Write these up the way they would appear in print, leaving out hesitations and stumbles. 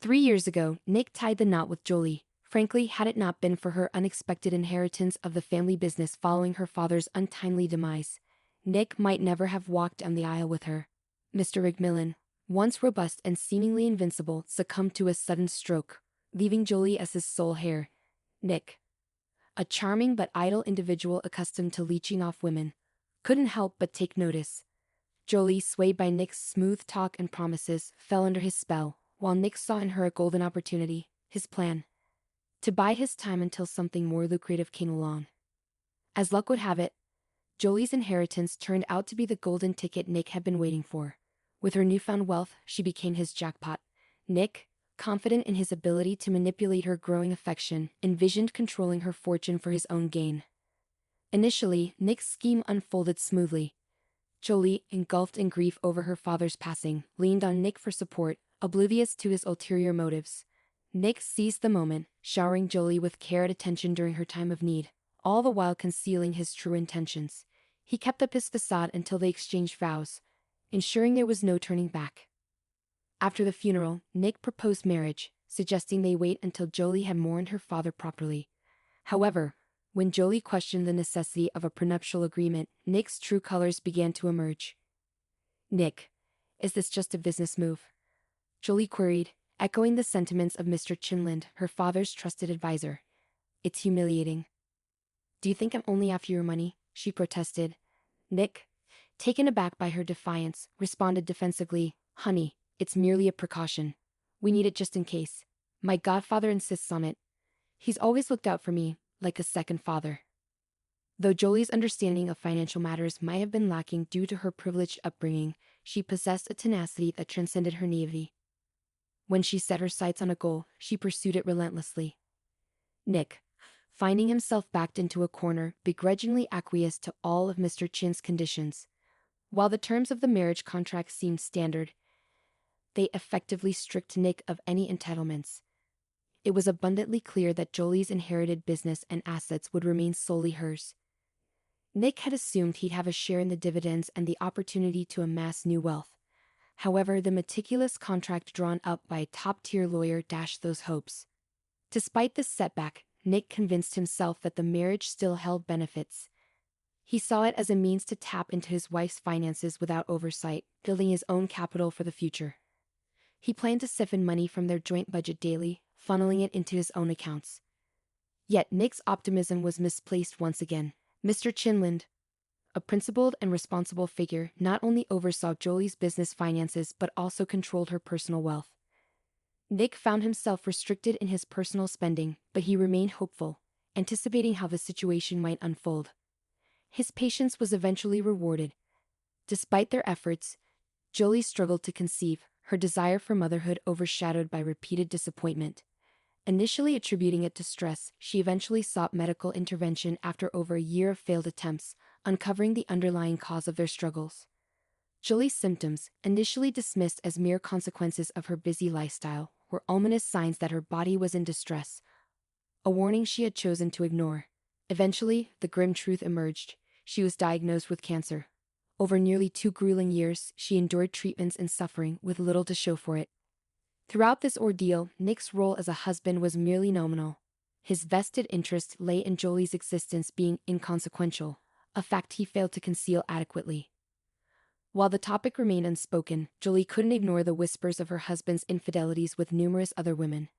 3 years ago, Nick tied the knot with Jolie. Frankly, had it not been for her unexpected inheritance of the family business following her father's untimely demise, Nick might never have walked down the aisle with her. Mr. McMillan, once robust and seemingly invincible, succumbed to a sudden stroke, leaving Jolie as his sole heir. Nick, a charming but idle individual accustomed to leeching off women, couldn't help but take notice. Jolie, swayed by Nick's smooth talk and promises, fell under his spell, while Nick saw in her a golden opportunity, his plan to bide his time until something more lucrative came along. As luck would have it, Jolie's inheritance turned out to be the golden ticket Nick had been waiting for. With her newfound wealth, she became his jackpot. Nick, confident in his ability to manipulate her growing affection, envisioned controlling her fortune for his own gain. Initially, Nick's scheme unfolded smoothly. Jolie, engulfed in grief over her father's passing, leaned on Nick for support, oblivious to his ulterior motives. Nick seized the moment, showering Jolie with care and attention during her time of need, all the while concealing his true intentions. He kept up his facade until they exchanged vows, ensuring there was no turning back. After the funeral, Nick proposed marriage, suggesting they wait until Jolie had mourned her father properly. However, when Jolie questioned the necessity of a prenuptial agreement, Nick's true colors began to emerge. "Nick, is this just a business move?" Jolie queried, echoing the sentiments of Mr. Chinland, her father's trusted advisor. "It's humiliating." "Do you think I'm only after your money?" she protested. Nick, taken aback by her defiance, responded defensively, "Honey, it's merely a precaution. We need it just in case. My godfather insists on it. He's always looked out for me, like a second father." Though Jolie's understanding of financial matters might have been lacking due to her privileged upbringing, she possessed a tenacity that transcended her naivety. When she set her sights on a goal, she pursued it relentlessly. Nick, finding himself backed into a corner, begrudgingly acquiesced to all of Mr. Chin's conditions. While the terms of the marriage contract seemed standard, they effectively stripped Nick of any entitlements. It was abundantly clear that Jolie's inherited business and assets would remain solely hers. Nick had assumed he'd have a share in the dividends and the opportunity to amass new wealth. However, the meticulous contract drawn up by a top-tier lawyer dashed those hopes. Despite this setback, Nick convinced himself that the marriage still held benefits. He saw it as a means to tap into his wife's finances without oversight, building his own capital for the future. He planned to siphon money from their joint budget daily, funneling it into his own accounts. Yet Nick's optimism was misplaced once again. Mr. Chinland, a principled and responsible figure, not only oversaw Jolie's business finances but also controlled her personal wealth. Nick found himself restricted in his personal spending, but he remained hopeful, anticipating how the situation might unfold. His patience was eventually rewarded. Despite their efforts, Jolie struggled to conceive, her desire for motherhood overshadowed by repeated disappointment. Initially attributing it to stress, she eventually sought medical intervention after over a year of failed attempts, uncovering the underlying cause of their struggles. Jolie's symptoms, initially dismissed as mere consequences of her busy lifestyle, were ominous signs that her body was in distress, a warning she had chosen to ignore. Eventually, the grim truth emerged. She was diagnosed with cancer. Over nearly 2 grueling years, she endured treatments and suffering with little to show for it. Throughout this ordeal, Nick's role as a husband was merely nominal. His vested interest lay in Jolie's existence being inconsequential, a fact he failed to conceal adequately. While the topic remained unspoken, Jolie couldn't ignore the whispers of her husband's infidelities with numerous other women.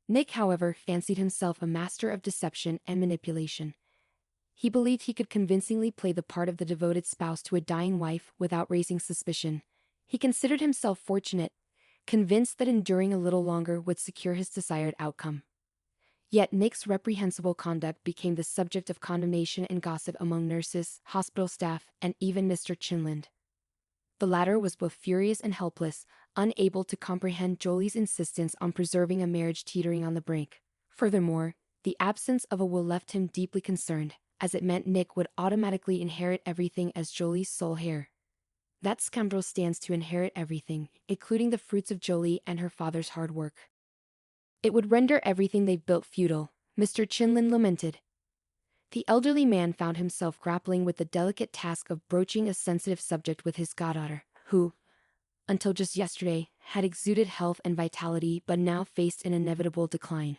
Nick, however, fancied himself a master of deception and manipulation. He believed he could convincingly play the part of the devoted spouse to a dying wife without raising suspicion. He considered himself fortunate, convinced that enduring a little longer would secure his desired outcome. Yet Nick's reprehensible conduct became the subject of condemnation and gossip among nurses, hospital staff, and even Mr. Chinland. The latter was both furious and helpless, unable to comprehend Jolie's insistence on preserving a marriage teetering on the brink. Furthermore, the absence of a will left him deeply concerned, as it meant Nick would automatically inherit everything as Jolie's sole heir. That scoundrel stands to inherit everything, including the fruits of Jolie and her father's hard work. It would render everything they've built futile, Mr. Chinland lamented. The elderly man found himself grappling with the delicate task of broaching a sensitive subject with his goddaughter, who, until just yesterday, had exuded health and vitality but now faced an inevitable decline.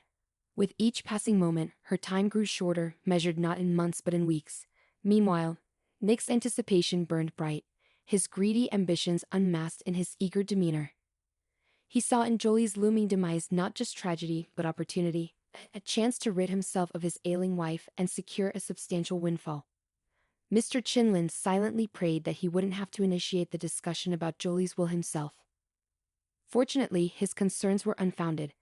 With each passing moment, her time grew shorter, measured not in months but in weeks. Meanwhile, Nick's anticipation burned bright, his greedy ambitions unmasked in his eager demeanor. He saw in Jolie's looming demise not just tragedy but opportunity, a chance to rid himself of his ailing wife and secure a substantial windfall. Mr. Chinlund silently prayed that he wouldn't have to initiate the discussion about Jolie's will himself. Fortunately, his concerns were unfounded.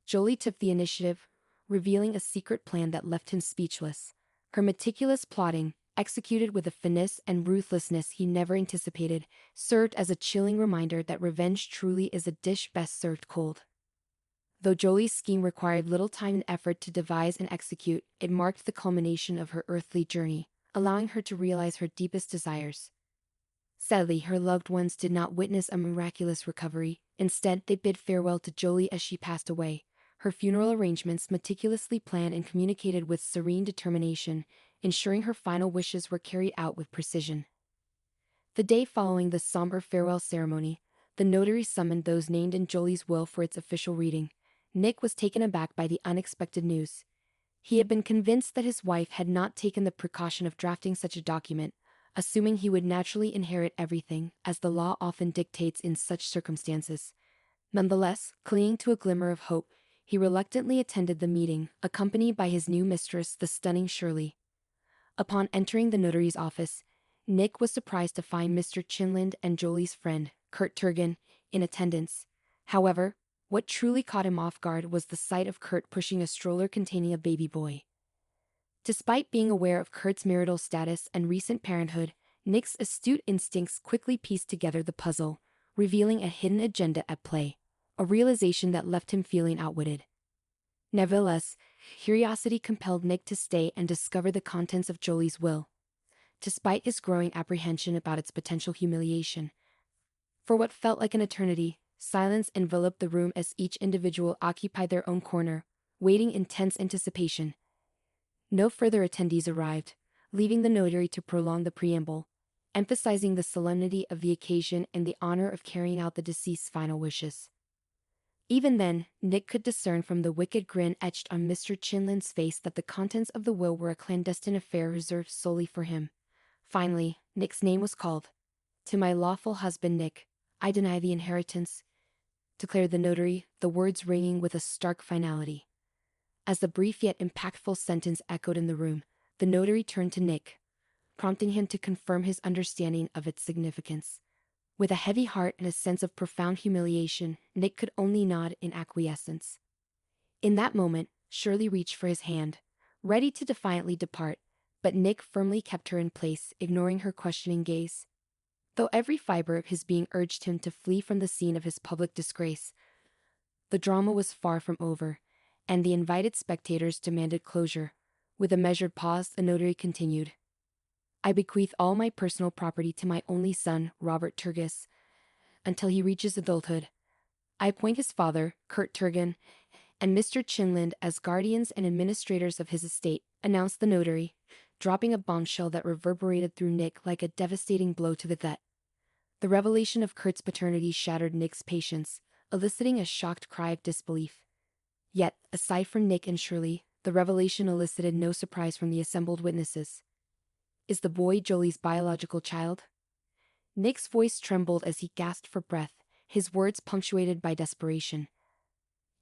Jolie took the initiative, revealing a secret plan that left him speechless. Her meticulous plotting, executed with a finesse and ruthlessness he never anticipated, served as a chilling reminder that revenge truly is a dish best served cold. Though Jolie's scheme required little time and effort to devise and execute, it marked the culmination of her earthly journey, allowing her to realize her deepest desires. Sadly, her loved ones did not witness a miraculous recovery. Instead, they bid farewell to Jolie as she passed away, her funeral arrangements meticulously planned and communicated with serene determination, ensuring her final wishes were carried out with precision. The day following the somber farewell ceremony, the notary summoned those named in Jolie's will for its official reading. Nick was taken aback by the unexpected news. He had been convinced that his wife had not taken the precaution of drafting such a document, assuming he would naturally inherit everything, as the law often dictates in such circumstances. Nonetheless, clinging to a glimmer of hope, he reluctantly attended the meeting, accompanied by his new mistress, the stunning Shirley. Upon entering the notary's office, Nick was surprised to find Mr. Chinlund and Jolie's friend, Kurt Turgan, in attendance. However, what truly caught him off guard was the sight of Kurt pushing a stroller containing a baby boy. Despite being aware of Kurt's marital status and recent parenthood, Nick's astute instincts quickly pieced together the puzzle, revealing a hidden agenda at play, a realization that left him feeling outwitted. Nevertheless, curiosity compelled Nick to stay and discover the contents of Jolie's will, despite his growing apprehension about its potential humiliation. For what felt like an eternity, silence enveloped the room as each individual occupied their own corner, waiting in tense anticipation. No further attendees arrived, leaving the notary to prolong the preamble, emphasizing the solemnity of the occasion and the honor of carrying out the deceased's final wishes. Even then, Nick could discern from the wicked grin etched on Mr. Chinlund's face that the contents of the will were a clandestine affair reserved solely for him. Finally, Nick's name was called. "To my lawful husband Nick, I deny the inheritance," declared the notary, the words ringing with a stark finality. As the brief yet impactful sentence echoed in the room, the notary turned to Nick, prompting him to confirm his understanding of its significance. With a heavy heart and a sense of profound humiliation, Nick could only nod in acquiescence. In that moment, Shirley reached for his hand, ready to defiantly depart, but Nick firmly kept her in place, ignoring her questioning gaze. Though every fiber of his being urged him to flee from the scene of his public disgrace, the drama was far from over, and the invited spectators demanded closure. With a measured pause, the notary continued. "I bequeath all my personal property to my only son, Robert Turgis, until he reaches adulthood. I appoint his father, Kurt Turgan, and Mr. Chinlund as guardians and administrators of his estate," announced the notary, dropping a bombshell that reverberated through Nick like a devastating blow to the gut. The revelation of Kurt's paternity shattered Nick's patience, eliciting a shocked cry of disbelief. Yet, aside from Nick and Shirley, the revelation elicited no surprise from the assembled witnesses. "Is the boy Jolie's biological child?" Nick's voice trembled as he gasped for breath, his words punctuated by desperation.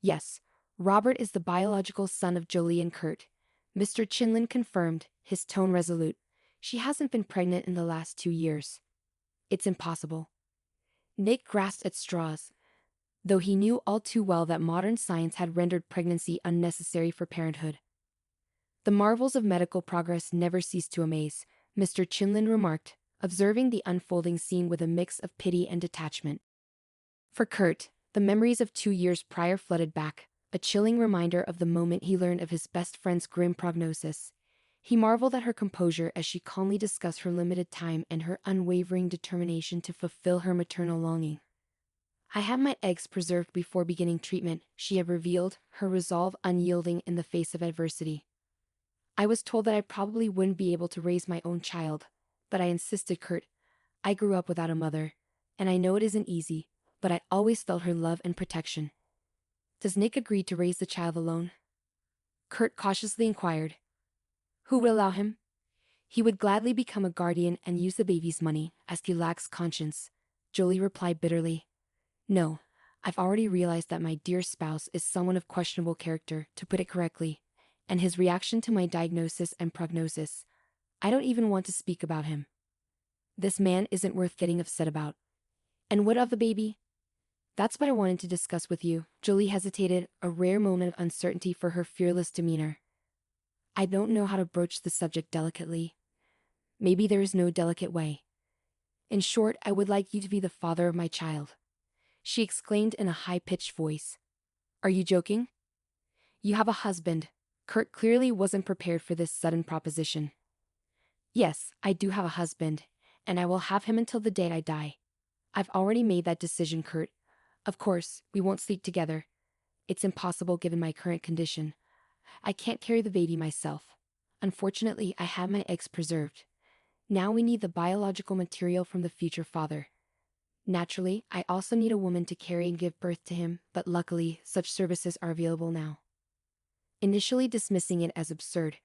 "Yes, Robert is the biological son of Jolie and Kurt," Mr. Chinlund confirmed, his tone resolute. "She hasn't been pregnant in the last 2 years. It's impossible." Nick grasped at straws, though he knew all too well that modern science had rendered pregnancy unnecessary for parenthood. "The marvels of medical progress never cease to amaze," Mr. Chinlund remarked, observing the unfolding scene with a mix of pity and detachment. For Kurt, the memories of 2 years prior flooded back, a chilling reminder of the moment he learned of his best friend's grim prognosis. He marveled at her composure as she calmly discussed her limited time and her unwavering determination to fulfill her maternal longing. "I had my eggs preserved before beginning treatment," she had revealed, her resolve unyielding in the face of adversity. "I was told that I probably wouldn't be able to raise my own child, but I insisted, Kurt. I grew up without a mother. and I know it isn't easy, but I always felt her love and protection. Does Nick agree to raise the child alone? Kurt cautiously inquired. Who would allow him? He would gladly become a guardian and use the baby's money, as he lacks conscience. Jolie replied bitterly. No, I've already realized that my dear spouse is someone of questionable character, to put it correctly, and his reaction to my diagnosis and prognosis. I don't even want to speak about him. This man isn't worth getting upset about. And what of the baby? That's what I wanted to discuss with you. Jolie hesitated, a rare moment of uncertainty for her fearless demeanor. I don't know how to broach the subject delicately. Maybe there is no delicate way. In short, I would like you to be the father of my child. She exclaimed in a high-pitched voice. Are you joking? You have a husband. Kurt clearly wasn't prepared for this sudden proposition. Yes, I do have a husband, and I will have him until the day I die. I've already made that decision, Kurt. Of course, we won't sleep together. It's impossible given my current condition. I can't carry the baby myself. Unfortunately, I have my eggs preserved. Now we need the biological material from the future father. Naturally, I also need a woman to carry and give birth to him, but luckily, such services are available now. Initially dismissing it as absurd,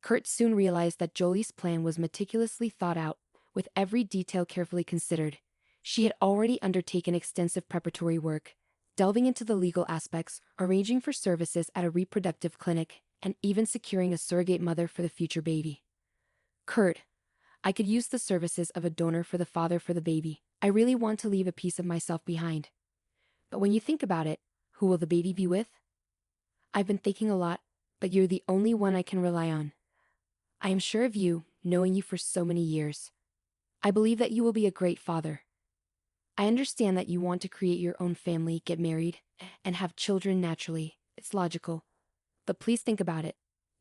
Kurt soon realized that Jolie's plan was meticulously thought out, with every detail carefully considered. She had already undertaken extensive preparatory work, delving into the legal aspects, arranging for services at a reproductive clinic, and even securing a surrogate mother for the future baby. Kurt, I could use the services of a donor for the father for the baby. I really want to leave a piece of myself behind. But when you think about it, who will the baby be with? I've been thinking a lot, but you're the only one I can rely on. I am sure of you, knowing you for so many years. I believe that you will be a great father. I understand that you want to create your own family, get married, and have children naturally. It's logical. But please think about it.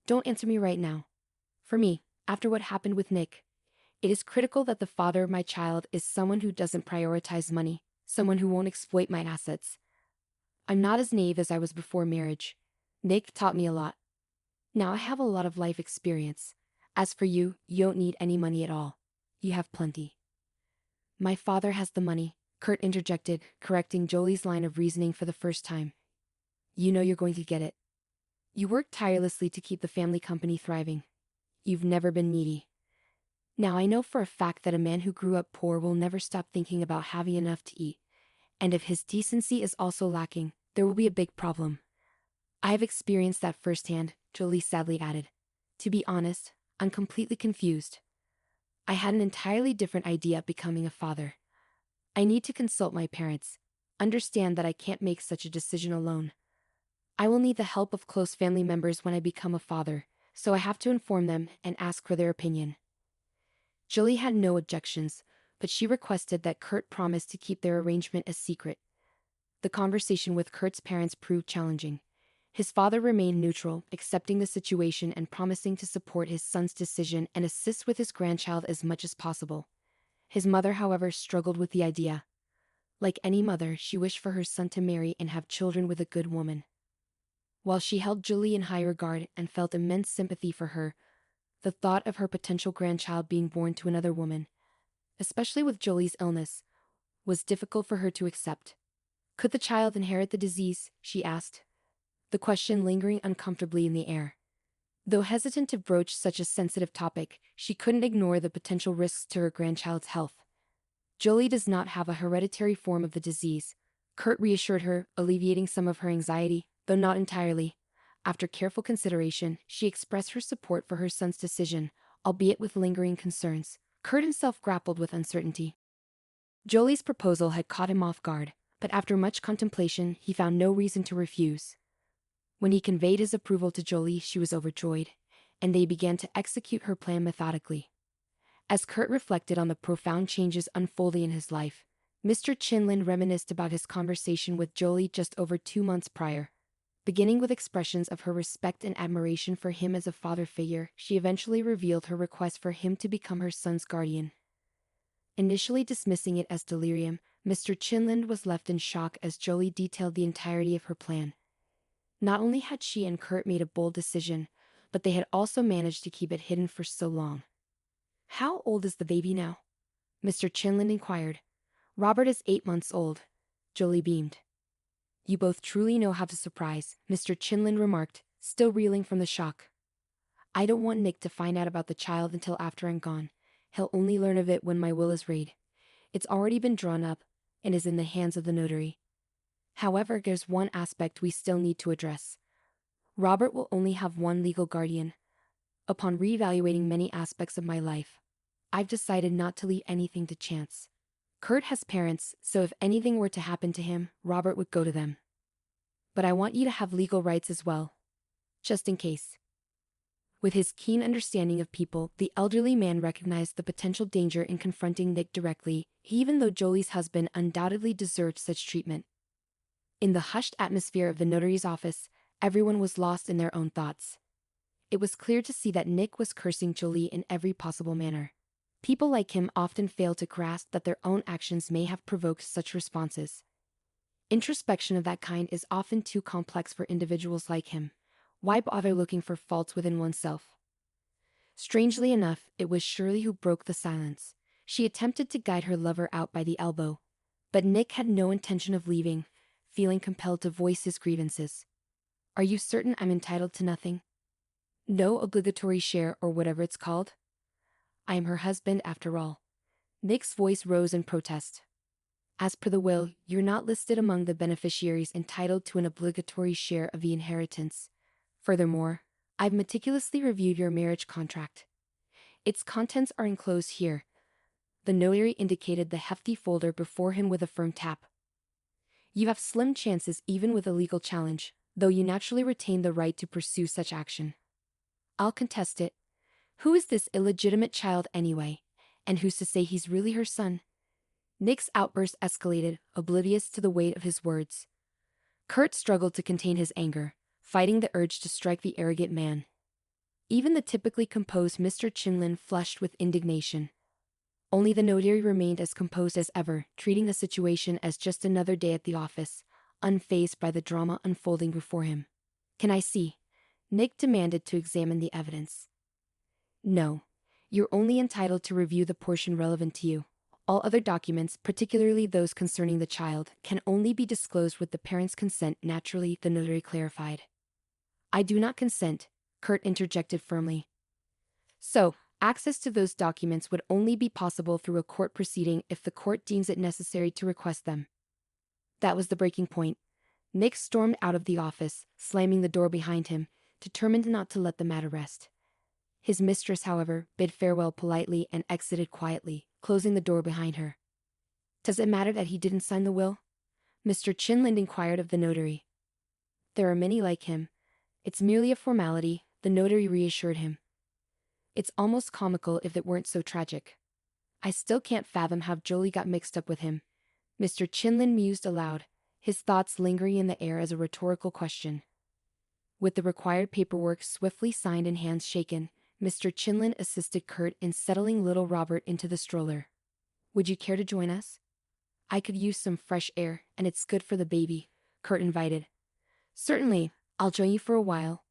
Don't answer me right now. For me, after what happened with Nick, it is critical that the father of my child is someone who doesn't prioritize money, someone who won't exploit my assets. I'm not as naive as I was before marriage. Nick taught me a lot. Now I have a lot of life experience. As for you, you don't need any money at all. You have plenty. My father has the money, Kurt interjected, correcting Jolie's line of reasoning for the first time. You know you're going to get it. You work tirelessly to keep the family company thriving. You've never been needy. Now I know for a fact that a man who grew up poor will never stop thinking about having enough to eat. And if his decency is also lacking, there will be a big problem. I have experienced that firsthand, Jolie sadly added. To be honest, I'm completely confused. I had an entirely different idea of becoming a father. I need to consult my parents. Understand that I can't make such a decision alone. I will need the help of close family members when I become a father, so I have to inform them and ask for their opinion. Jolie had no objections, but she requested that Kurt promise to keep their arrangement a secret. The conversation with Kurt's parents proved challenging. His father remained neutral, accepting the situation and promising to support his son's decision and assist with his grandchild as much as possible. His mother, however, struggled with the idea. Like any mother, she wished for her son to marry and have children with a good woman. While she held Jolie in high regard and felt immense sympathy for her, the thought of her potential grandchild being born to another woman, especially with Jolie's illness, was difficult for her to accept. Could the child inherit the disease, she asked, the question lingering uncomfortably in the air. Though hesitant to broach such a sensitive topic, she couldn't ignore the potential risks to her grandchild's health. Jolie does not have a hereditary form of the disease, Kurt reassured her, alleviating some of her anxiety, though not entirely. After careful consideration, she expressed her support for her son's decision, albeit with lingering concerns. Kurt himself grappled with uncertainty. Jolie's proposal had caught him off guard, but after much contemplation, he found no reason to refuse. When he conveyed his approval to Jolie, she was overjoyed, and they began to execute her plan methodically. As Kurt reflected on the profound changes unfolding in his life, Mr. Chinlin reminisced about his conversation with Jolie just over 2 months prior. Beginning with expressions of her respect and admiration for him as a father figure, she eventually revealed her request for him to become her son's guardian. Initially dismissing it as delirium, Mr. Chinlin was left in shock as Jolie detailed the entirety of her plan. Not only had she and Kurt made a bold decision, but they had also managed to keep it hidden for so long. How old is the baby now? Mr. Chinlin inquired. Robert is 8 months old. Jolie beamed. You both truly know how to surprise, Mr. Chinlin remarked, still reeling from the shock. I don't want Nick to find out about the child until after I'm gone. He'll only learn of it when my will is read. It's already been drawn up, and is in the hands of the notary. However, there's one aspect we still need to address. Robert will only have one legal guardian. Upon reevaluating many aspects of my life, I've decided not to leave anything to chance. Kurt has parents, so if anything were to happen to him, Robert would go to them. But I want you to have legal rights as well. Just in case. With his keen understanding of people, the elderly man recognized the potential danger in confronting Nick directly, even though Jolie's husband undoubtedly deserved such treatment. In the hushed atmosphere of the notary's office, everyone was lost in their own thoughts. It was clear to see that Nick was cursing Jolie in every possible manner. People like him often fail to grasp that their own actions may have provoked such responses. Introspection of that kind is often too complex for individuals like him. Why bother looking for faults within oneself? Strangely enough, it was Shirley who broke the silence. She attempted to guide her lover out by the elbow. But Nick had no intention of leaving, feeling compelled to voice his grievances. Are you certain I'm entitled to nothing? No obligatory share or whatever it's called? I am her husband after all. Nick's voice rose in protest. As per the will, you're not listed among the beneficiaries entitled to an obligatory share of the inheritance. Furthermore, I've meticulously reviewed your marriage contract. Its contents are enclosed here. The notary indicated the hefty folder before him with a firm tap. You have slim chances even with a legal challenge, though you naturally retain the right to pursue such action. I'll contest it. Who is this illegitimate child anyway? And who's to say he's really her son? Nick's outburst escalated, oblivious to the weight of his words. Kurt struggled to contain his anger, fighting the urge to strike the arrogant man. Even the typically composed Mr. Chinlin flushed with indignation. Only the notary remained as composed as ever, treating the situation as just another day at the office, unfazed by the drama unfolding before him. Can I see? Nick demanded to examine the evidence. No. You're only entitled to review the portion relevant to you. All other documents, particularly those concerning the child, can only be disclosed with the parent's consent. Naturally, the notary clarified. I do not consent, Kurt interjected firmly. So, access to those documents would only be possible through a court proceeding if the court deems it necessary to request them. That was the breaking point. Nick stormed out of the office, slamming the door behind him, determined not to let the matter rest. His mistress, however, bid farewell politely and exited quietly, closing the door behind her. Does it matter that he didn't sign the will? Mr. Chinlin inquired of the notary. There are many like him. It's merely a formality, the notary reassured him. It's almost comical if it weren't so tragic. I still can't fathom how Jolie got mixed up with him. Mr. Chinlin mused aloud, his thoughts lingering in the air as a rhetorical question. With the required paperwork swiftly signed and hands shaken, Mr. Chinlin assisted Kurt in settling little Robert into the stroller. Would you care to join us? I could use some fresh air, and it's good for the baby, Kurt invited. Certainly, I'll join you for a while.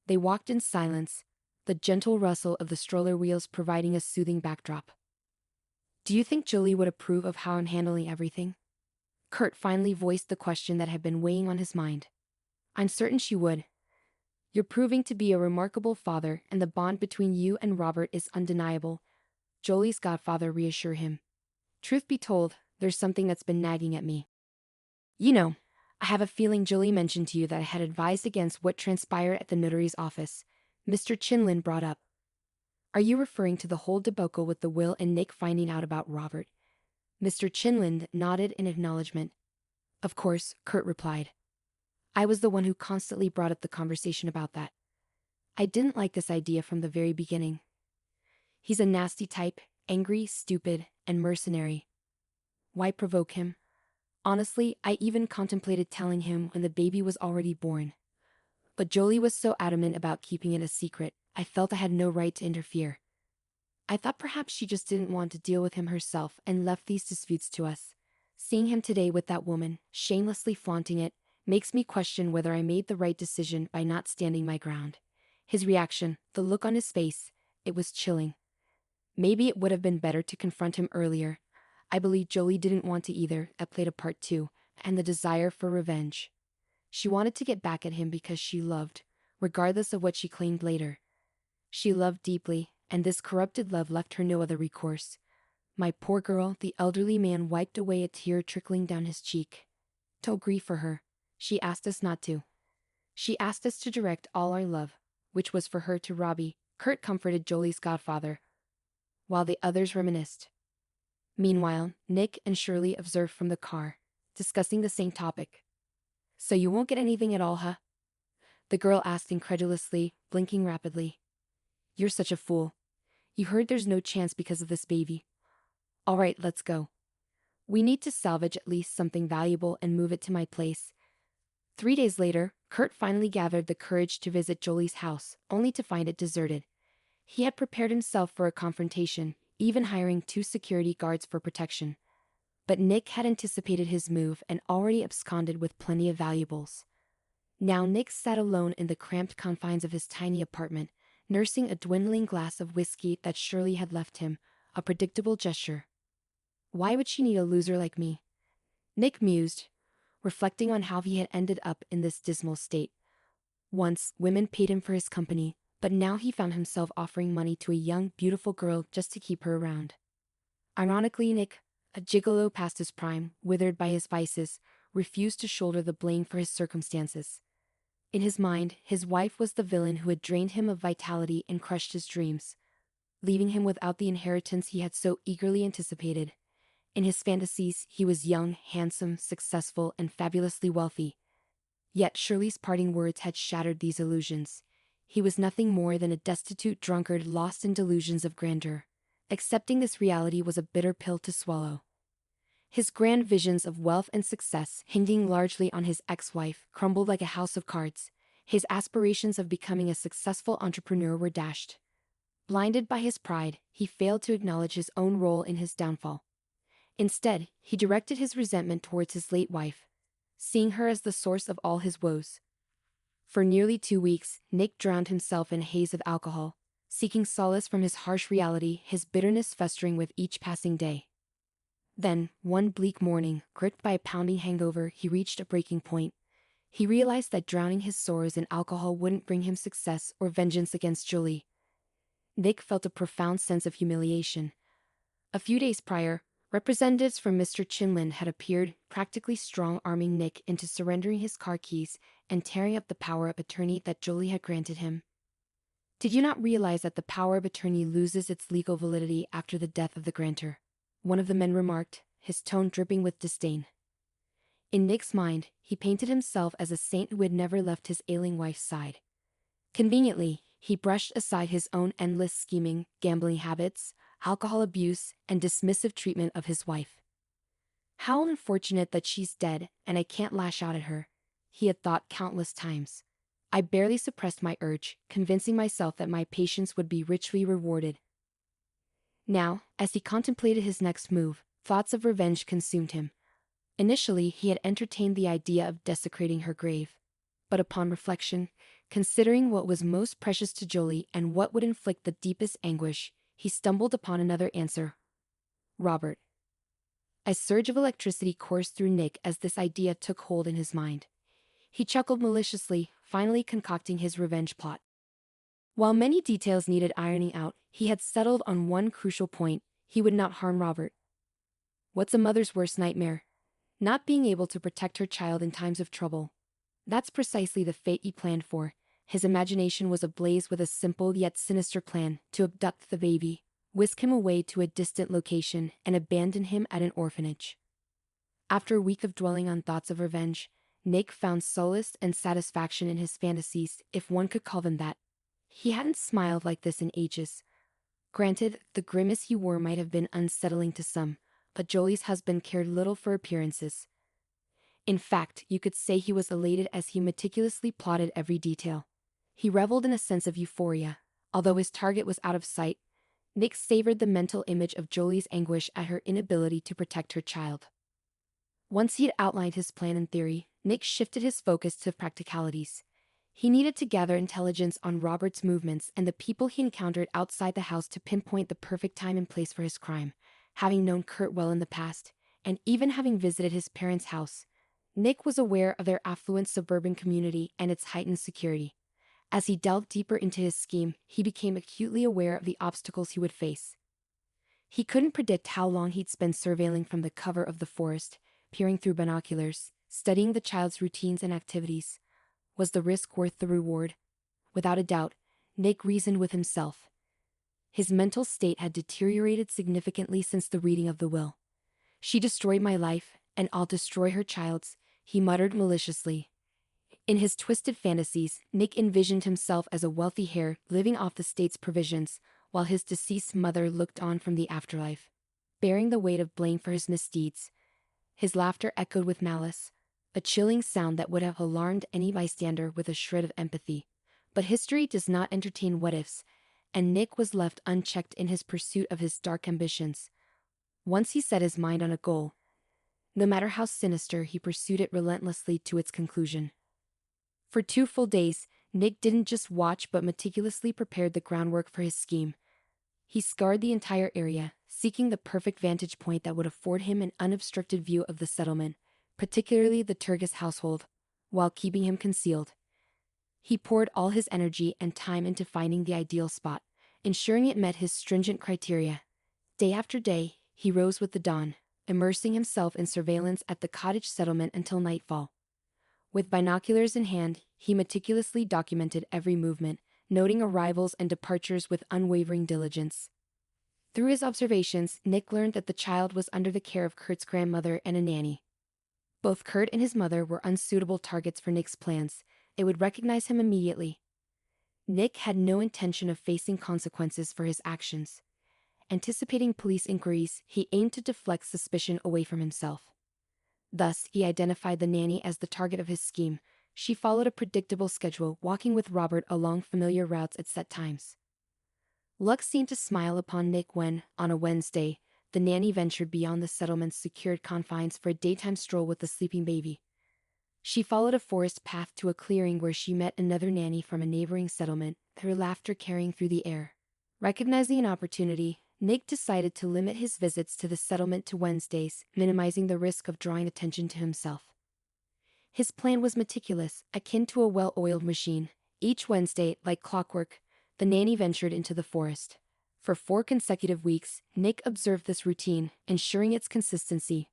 They walked in silence, the gentle rustle of the stroller wheels providing a soothing backdrop. Do you think Jolie would approve of how I'm handling everything? Kurt finally voiced the question that had been weighing on his mind. I'm certain she would. You're proving to be a remarkable father, and the bond between you and Robert is undeniable, Jolie's godfather reassured him. Truth be told, there's something that's been nagging at me. You know, I have a feeling Jolie mentioned to you that I had advised against what transpired at the notary's office, Mr. Chinlin brought up. Are you referring to the whole debacle with the will and Nick finding out about Robert? Mr. Chinlin nodded in acknowledgement. Of course, Kurt replied. I was the one who constantly brought up the conversation about that. I didn't like this idea from the very beginning. He's a nasty type, angry, stupid, and mercenary. Why provoke him? Honestly, I even contemplated telling him when the baby was already born. But Jolie was so adamant about keeping it a secret, I felt I had no right to interfere. I thought perhaps she just didn't want to deal with him herself and left these disputes to us. Seeing him today with that woman, shamelessly flaunting it, makes me question whether I made the right decision by not standing my ground. His reaction, the look on his face, it was chilling. Maybe it would have been better to confront him earlier. I believe Jolie didn't want to either. That played a part too, and the desire for revenge. She wanted to get back at him because she loved, regardless of what she claimed later. She loved deeply, and this corrupted love left her no other recourse. My poor girl, the elderly man wiped away a tear trickling down his cheek. Don't grieve for her. She asked us not to. She asked us to direct all our love, which was for her to Robbie. Kurt comforted Jolie's godfather, while the others reminisced. Meanwhile, Nick and Shirley observed from the car, discussing the same topic. So you won't get anything at all, huh? The girl asked incredulously, blinking rapidly. You're such a fool. You heard there's no chance because of this baby. All right, let's go. We need to salvage at least something valuable and move it to my place. 3 days later, Kurt finally gathered the courage to visit Jolie's house, only to find it deserted. He had prepared himself for a confrontation, even hiring 2 security guards for protection. But Nick had anticipated his move and already absconded with plenty of valuables. Now Nick sat alone in the cramped confines of his tiny apartment, nursing a dwindling glass of whiskey that Shirley had left him, a predictable gesture. Why would she need a loser like me? Nick mused, reflecting on how he had ended up in this dismal state. Once, women paid him for his company, but now he found himself offering money to a young, beautiful girl just to keep her around. Ironically, Nick, a gigolo past his prime, withered by his vices, refused to shoulder the blame for his circumstances. In his mind, his wife was the villain who had drained him of vitality and crushed his dreams, leaving him without the inheritance he had so eagerly anticipated. In his fantasies, he was young, handsome, successful, and fabulously wealthy. Yet Shirley's parting words had shattered these illusions. He was nothing more than a destitute drunkard lost in delusions of grandeur. Accepting this reality was a bitter pill to swallow. His grand visions of wealth and success, hinging largely on his ex-wife, crumbled like a house of cards. His aspirations of becoming a successful entrepreneur were dashed. Blinded by his pride, he failed to acknowledge his own role in his downfall. Instead, he directed his resentment towards his late wife, seeing her as the source of all his woes. For nearly 2 weeks, Nick drowned himself in a haze of alcohol, seeking solace from his harsh reality, his bitterness festering with each passing day. Then, one bleak morning, gripped by a pounding hangover, he reached a breaking point. He realized that drowning his sorrows in alcohol wouldn't bring him success or vengeance against Jolie. Nick felt a profound sense of humiliation. A few days prior, representatives from Mr. Chinlin had appeared, practically strong-arming Nick into surrendering his car keys and tearing up the power of attorney that Jolie had granted him. Did you not realize that the power of attorney loses its legal validity after the death of the grantor? One of the men remarked, his tone dripping with disdain. In Nick's mind, he painted himself as a saint who had never left his ailing wife's side. Conveniently, he brushed aside his own endless scheming, gambling habits, alcohol abuse, and dismissive treatment of his wife. How unfortunate that she's dead, and I can't lash out at her, he had thought countless times. I barely suppressed my urge, convincing myself that my patience would be richly rewarded. Now, as he contemplated his next move, thoughts of revenge consumed him. Initially, he had entertained the idea of desecrating her grave. But upon reflection, considering what was most precious to Jolie and what would inflict the deepest anguish, he stumbled upon another answer. Robert. A surge of electricity coursed through Nick as this idea took hold in his mind. He chuckled maliciously, finally concocting his revenge plot. While many details needed ironing out, he had settled on one crucial point: he would not harm Robert. What's a mother's worst nightmare? Not being able to protect her child in times of trouble. That's precisely the fate he planned for. His imagination was ablaze with a simple yet sinister plan: to abduct the baby, whisk him away to a distant location, and abandon him at an orphanage. After a week of dwelling on thoughts of revenge, Nick found solace and satisfaction in his fantasies, if one could call them that. He hadn't smiled like this in ages. Granted, the grimace he wore might have been unsettling to some, but Jolie's husband cared little for appearances. In fact, you could say he was elated as he meticulously plotted every detail. He reveled in a sense of euphoria. Although his target was out of sight, Nick savored the mental image of Jolie's anguish at her inability to protect her child. Once he had outlined his plan in theory, Nick shifted his focus to practicalities. He needed to gather intelligence on Robert's movements and the people he encountered outside the house to pinpoint the perfect time and place for his crime. Having known Kurt well in the past, and even having visited his parents' house, Nick was aware of their affluent suburban community and its heightened security. As he delved deeper into his scheme, he became acutely aware of the obstacles he would face. He couldn't predict how long he'd spend surveilling from the cover of the forest, peering through binoculars, studying the child's routines and activities. Was the risk worth the reward? Without a doubt, Nick reasoned with himself. His mental state had deteriorated significantly since the reading of the will. "She destroyed my life, and I'll destroy her child's," he muttered maliciously. In his twisted fantasies, Nick envisioned himself as a wealthy heir living off the state's provisions, while his deceased mother looked on from the afterlife, bearing the weight of blame for his misdeeds. His laughter echoed with malice, a chilling sound that would have alarmed any bystander with a shred of empathy. But history does not entertain what-ifs, and Nick was left unchecked in his pursuit of his dark ambitions. Once he set his mind on a goal, no matter how sinister, he pursued it relentlessly to its conclusion. For 2 full days, Nick didn't just watch but meticulously prepared the groundwork for his scheme. He scoured the entire area, seeking the perfect vantage point that would afford him an unobstructed view of the settlement, particularly the Turgis household, while keeping him concealed. He poured all his energy and time into finding the ideal spot, ensuring it met his stringent criteria. Day after day, he rose with the dawn, immersing himself in surveillance at the cottage settlement until nightfall. With binoculars in hand, he meticulously documented every movement, noting arrivals and departures with unwavering diligence. Through his observations, Nick learned that the child was under the care of Kurt's grandmother and a nanny. Both Kurt and his mother were unsuitable targets for Nick's plans. They would recognize him immediately. Nick had no intention of facing consequences for his actions. Anticipating police inquiries, he aimed to deflect suspicion away from himself. Thus, he identified the nanny as the target of his scheme. She followed a predictable schedule, walking with Robert along familiar routes at set times. Luck seemed to smile upon Nick when, on a Wednesday, the nanny ventured beyond the settlement's secured confines for a daytime stroll with the sleeping baby. She followed a forest path to a clearing where she met another nanny from a neighboring settlement, her laughter carrying through the air. Recognizing an opportunity, Nick decided to limit his visits to the settlement to Wednesdays, minimizing the risk of drawing attention to himself. His plan was meticulous, akin to a well-oiled machine. Each Wednesday, like clockwork, the nanny ventured into the forest. For 4 consecutive weeks, Nick observed this routine, ensuring its consistency.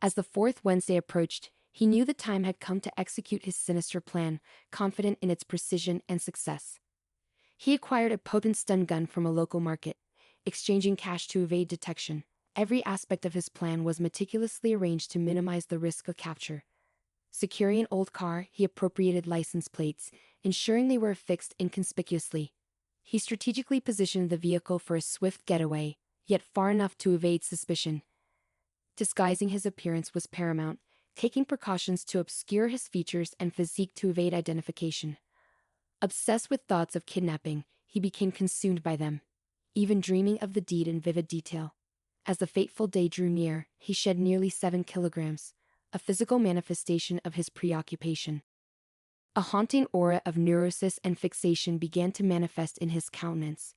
As the 4th Wednesday approached, he knew the time had come to execute his sinister plan, confident in its precision and success. He acquired a potent stun gun from a local market, exchanging cash to evade detection. Every aspect of his plan was meticulously arranged to minimize the risk of capture. Securing an old car, he appropriated license plates, ensuring they were affixed inconspicuously. He strategically positioned the vehicle for a swift getaway, yet far enough to evade suspicion. Disguising his appearance was paramount, taking precautions to obscure his features and physique to evade identification. Obsessed with thoughts of kidnapping, he became consumed by them, even dreaming of the deed in vivid detail. As the fateful day drew near, he shed nearly 7 kilograms, a physical manifestation of his preoccupation. A haunting aura of neurosis and fixation began to manifest in his countenance,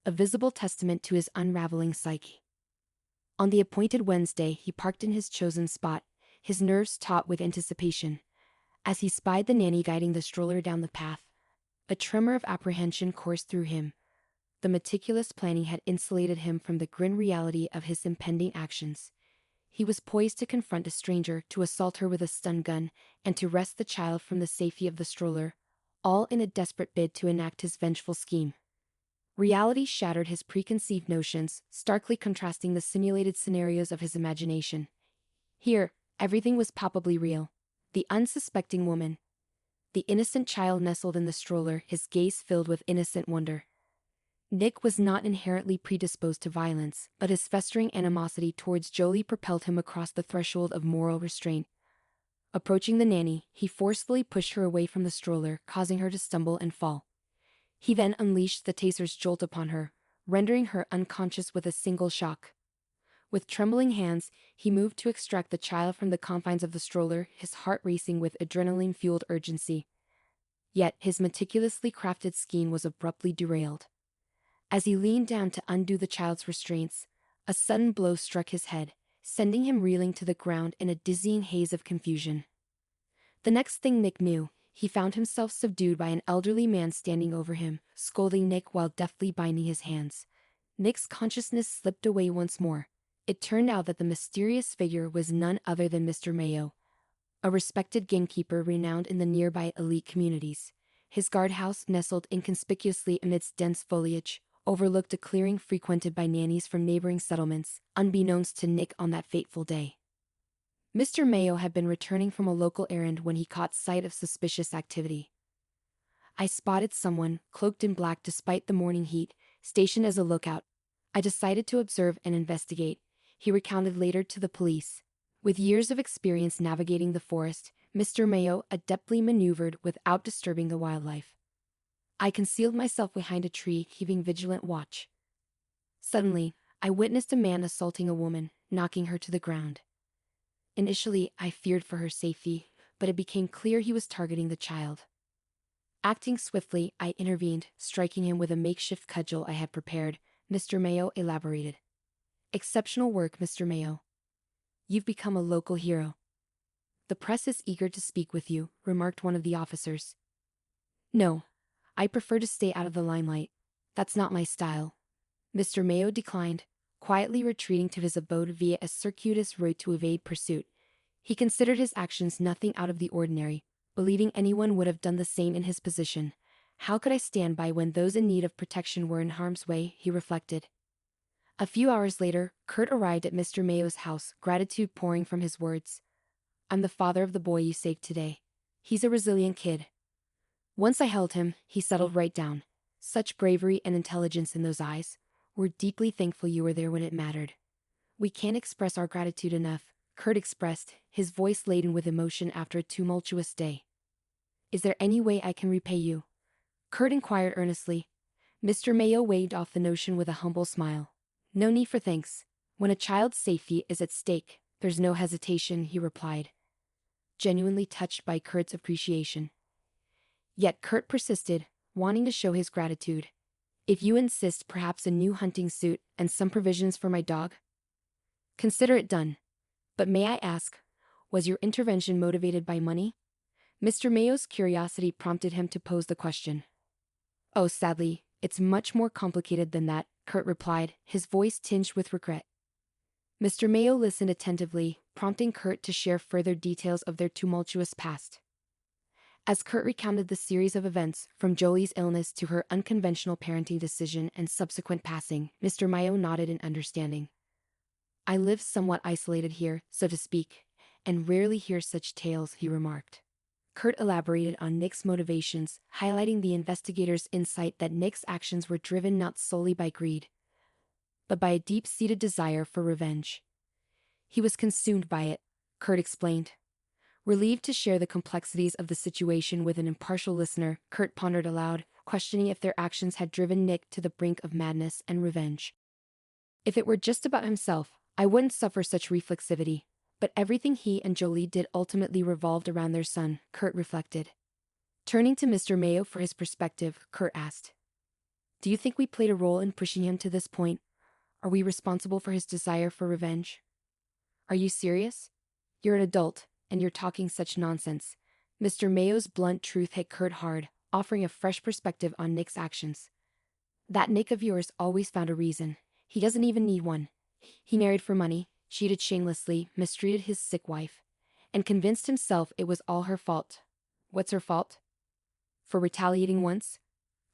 a visible testament to his unraveling psyche. On the appointed Wednesday, he parked in his chosen spot, his nerves taut with anticipation. As he spied the nanny guiding the stroller down the path, a tremor of apprehension coursed through him. The meticulous planning had insulated him from the grim reality of his impending actions. He was poised to confront a stranger, to assault her with a stun gun, and to wrest the child from the safety of the stroller, all in a desperate bid to enact his vengeful scheme. Reality shattered his preconceived notions, starkly contrasting the simulated scenarios of his imagination. Here, everything was palpably real. The unsuspecting woman, the innocent child nestled in the stroller, his gaze filled with innocent wonder. Nick was not inherently predisposed to violence, but his festering animosity towards Jolie propelled him across the threshold of moral restraint. Approaching the nanny, he forcefully pushed her away from the stroller, causing her to stumble and fall. He then unleashed the taser's jolt upon her, rendering her unconscious with a single shock. With trembling hands, he moved to extract the child from the confines of the stroller, his heart racing with adrenaline-fueled urgency. Yet his meticulously crafted scheme was abruptly derailed. As he leaned down to undo the child's restraints, A sudden blow struck his head, sending him reeling to the ground in a dizzying haze of confusion. The next thing Nick knew, he found himself subdued by an elderly man standing over him, scolding Nick while deftly binding his hands. Nick's consciousness slipped away once more. It turned out that the mysterious figure was none other than Mr. Mayo, a respected gamekeeper renowned in the nearby elite communities. His guardhouse, nestled inconspicuously amidst dense foliage, overlooked a clearing frequented by nannies from neighboring settlements, unbeknownst to Nick on that fateful day. Mr. Mayo had been returning from a local errand when he caught sight of suspicious activity. "I spotted someone, cloaked in black despite the morning heat, stationed as a lookout. I decided to observe and investigate," he recounted later to the police. With years of experience navigating the forest, Mr. Mayo adeptly maneuvered without disturbing the wildlife. "I concealed myself behind a tree, keeping vigilant watch. Suddenly, I witnessed a man assaulting a woman, knocking her to the ground. Initially, I feared for her safety, but it became clear he was targeting the child. Acting swiftly, I intervened, striking him with a makeshift cudgel I had prepared," Mr. Mayo elaborated. "Exceptional work, Mr. Mayo. You've become a local hero." "The press is eager to speak with you," remarked one of the officers. "No, I prefer to stay out of the limelight. That's not my style." Mr. Mayo declined, quietly retreating to his abode via a circuitous route to evade pursuit. He considered his actions nothing out of the ordinary, believing anyone would have done the same in his position. "How could I stand by when those in need of protection were in harm's way?" he reflected. A few hours later, Kurt arrived at Mr. Mayo's house, gratitude pouring from his words. "I'm the father of the boy you saved today. He's a resilient kid. Once I held him, he settled right down. Such bravery and intelligence in those eyes. We're deeply thankful you were there when it mattered." "We can't express our gratitude enough," Kurt expressed, his voice laden with emotion after a tumultuous day. "Is there any way I can repay you?" Kurt inquired earnestly. Mr. Mayo waved off the notion with a humble smile. "No need for thanks. When a child's safety is at stake, there's no hesitation," he replied, genuinely touched by Kurt's appreciation. Yet Kurt persisted, wanting to show his gratitude. "If you insist, perhaps a new hunting suit and some provisions for my dog? Consider it done. But may I ask, was your intervention motivated by money?" Mr. Mayo's curiosity prompted him to pose the question. "Oh, sadly, it's much more complicated than that," Kurt replied, his voice tinged with regret. Mr. Mayo listened attentively, prompting Kurt to share further details of their tumultuous past. As Kurt recounted the series of events, from Jolie's illness to her unconventional parenting decision and subsequent passing, Mr. Mayo nodded in understanding. "I live somewhat isolated here, so to speak, and rarely hear such tales," he remarked. Kurt elaborated on Nick's motivations, highlighting the investigator's insight that Nick's actions were driven not solely by greed, but by a deep-seated desire for revenge. "He was consumed by it," Kurt explained. Relieved to share the complexities of the situation with an impartial listener, Kurt pondered aloud, questioning if their actions had driven Nick to the brink of madness and revenge. "If it were just about himself, I wouldn't suffer such reflexivity. But everything he and Jolie did ultimately revolved around their son," Kurt reflected. Turning to Mr. Mayo for his perspective, Kurt asked, "Do you think we played a role in pushing him to this point? Are we responsible for his desire for revenge?" "Are you serious? You're an adult, and you're talking such nonsense." Mr. Mayo's blunt truth hit Kurt hard, offering a fresh perspective on Nick's actions. "That Nick of yours always found a reason. He doesn't even need one. He married for money, cheated shamelessly, mistreated his sick wife, and convinced himself it was all her fault. What's her fault? For retaliating once?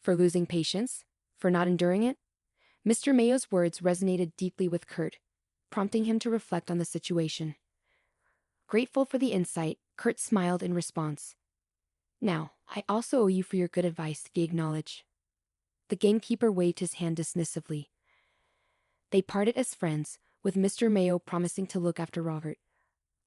For losing patience? For not enduring it?" Mr. Mayo's words resonated deeply with Kurt, prompting him to reflect on the situation. Grateful for the insight, Kurt smiled in response. "Now, I also owe you for your good advice," he acknowledged. The gamekeeper waved his hand dismissively. They parted as friends, with Mr. Mayo promising to look after Robert.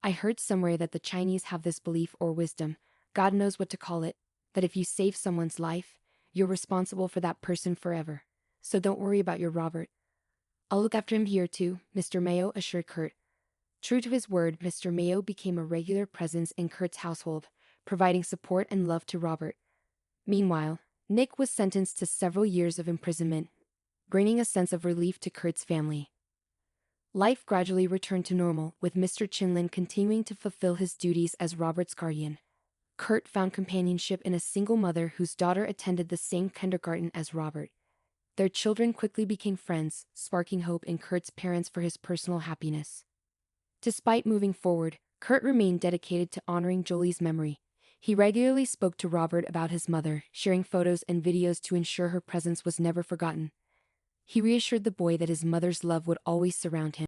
"I heard somewhere that the Chinese have this belief or wisdom, God knows what to call it, that if you save someone's life, you're responsible for that person forever. So don't worry about your Robert. I'll look after him here too," Mr. Mayo assured Kurt. True to his word, Mr. Mayo became a regular presence in Kurt's household, providing support and love to Robert. Meanwhile, Nick was sentenced to several years of imprisonment, bringing a sense of relief to Kurt's family. Life gradually returned to normal, with Mr. Chinlin continuing to fulfill his duties as Robert's guardian. Kurt found companionship in a single mother whose daughter attended the same kindergarten as Robert. Their children quickly became friends, sparking hope in Kurt's parents for his personal happiness. Despite moving forward, Kurt remained dedicated to honoring Jolie's memory. He regularly spoke to Robert about his mother, sharing photos and videos to ensure her presence was never forgotten. He reassured the boy that his mother's love would always surround him.